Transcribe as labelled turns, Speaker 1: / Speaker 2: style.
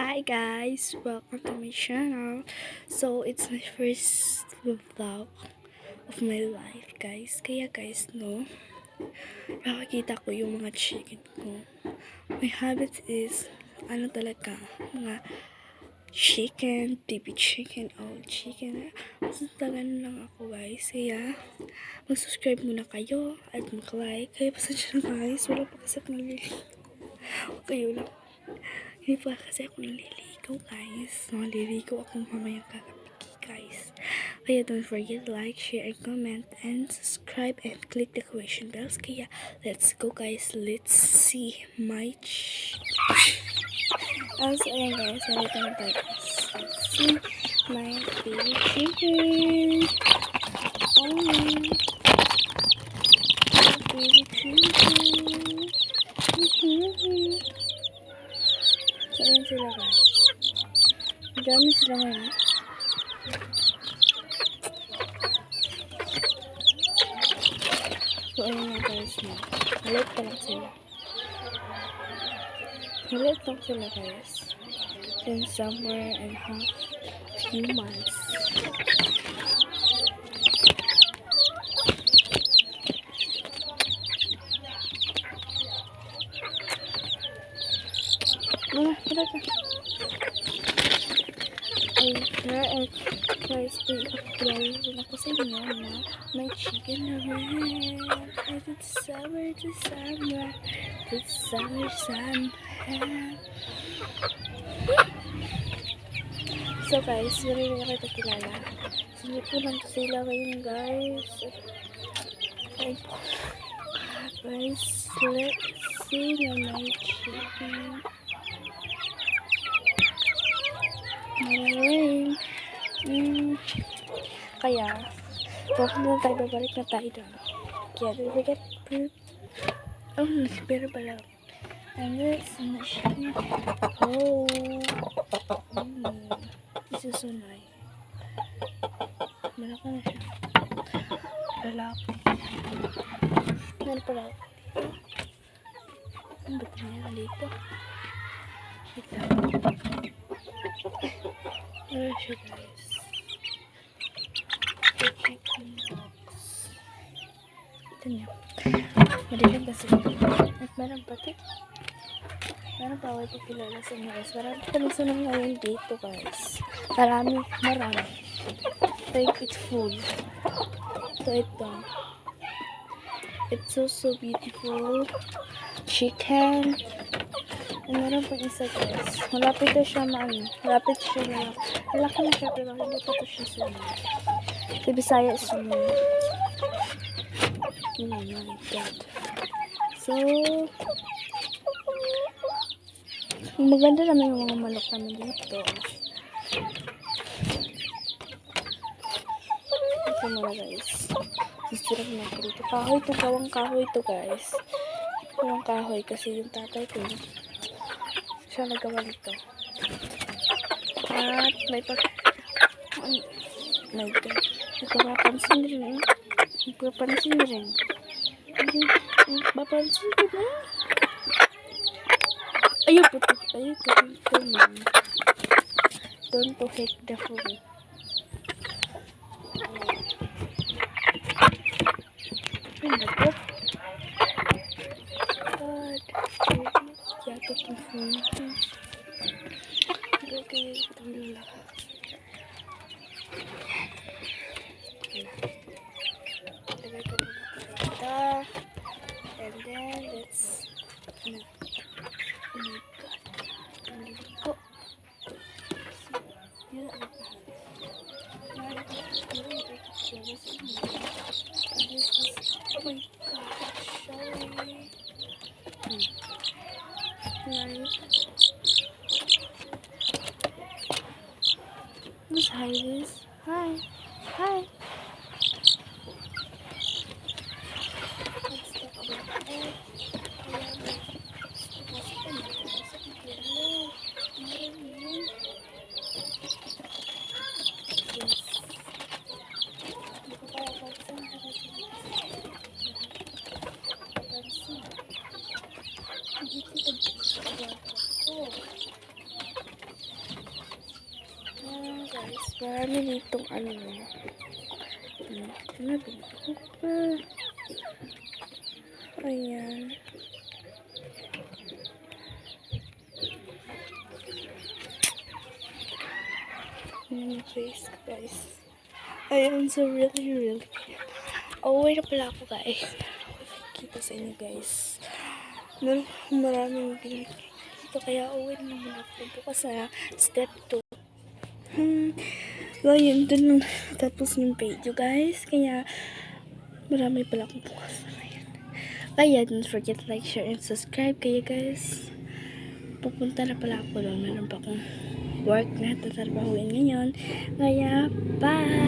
Speaker 1: Hi guys, welcome to my channel. So it's my first vlog of my life guys. Kaya guys no, nakakita ko yung mga chicken ko. My habit is talaga, mga chicken, baby chicken, old chicken. Tagan lang ako guys. Kaya mag-subscribe muna kayo at mag-like. Kaya pasensya na guys, wala pa kasi akong naliligo. Kayo lang. Hindi pa kasi ako naliligo guys. Naliligo ako mamayang kakapiki guys. Kaya don't forget to like, share, and comment, and subscribe, and click the question bells. Kaya let's go guys. Let's see my ayan guys. Nalito na tayo guys. Let's see my baby chicken. Oh my baby chicken. So, ayan sila guys. Madami sila ngayon. So, ayan na guys na. Halit pa lang sila. Halit lang sila guys. Then somewhere and half few months. Tara ka. Ay, guys, i-upload rin ako sa inyo na may chicken na rin. Ay, it's summer. So guys, hindi na kayo kilala. Sinipunan ko sila ngayon guys. Ay, guys, let's see na may chicken. Kaya bakit na tayo babalik na tayo doon. Kaya don't forget pero pala and this machine isusunay malaki na siya lalaki meron pala ang ba't meron dito wait lang meron siya guys ito niya madilim kasi at meron pati meron pa ako ipakilala sa inyo guys marami kami sunang ngayon dito guys marami like it's full so it's so beautiful chicken and meron pang isa guys malapit na siya malapit siya na malaki na siya pero hindi pa ito siya sunod sa Bisaya sunod. Oh my god. So, maganda naman yung mga manok namin dito. Ito mga guys. Sisirap na ako dito. Kahoy ito, kawang kahoy ito guys. Kawang kahoy kasi yung tatay ko. Siya nagawa nito. At may my god. Nagpapansin rin. Bapansin rin. Ayun po naman. Don't to hate the food. Ay, nagod. God. Yato itong food. Okay, itong lula. And then let's oh my god go oh my gosh sorry let's hide this hi Marami ditong ano. Ano ba? Ayan. Face, guys. Ayan, so really. Oh, wait na pala ako, guys. Kita sa inyo, guys. Maraming dito, kaya uwi na muna ako. Bukas na step 2. So, yun, dun lang tapos yung video, guys. Kaya, marami pala akong bukas na ngayon. Kaya, don't forget to like, share, and subscribe. Kaya, guys, pupunta na pala ako doon. Meron pa akong work na tatrabahuin ngayon. Kaya, bye!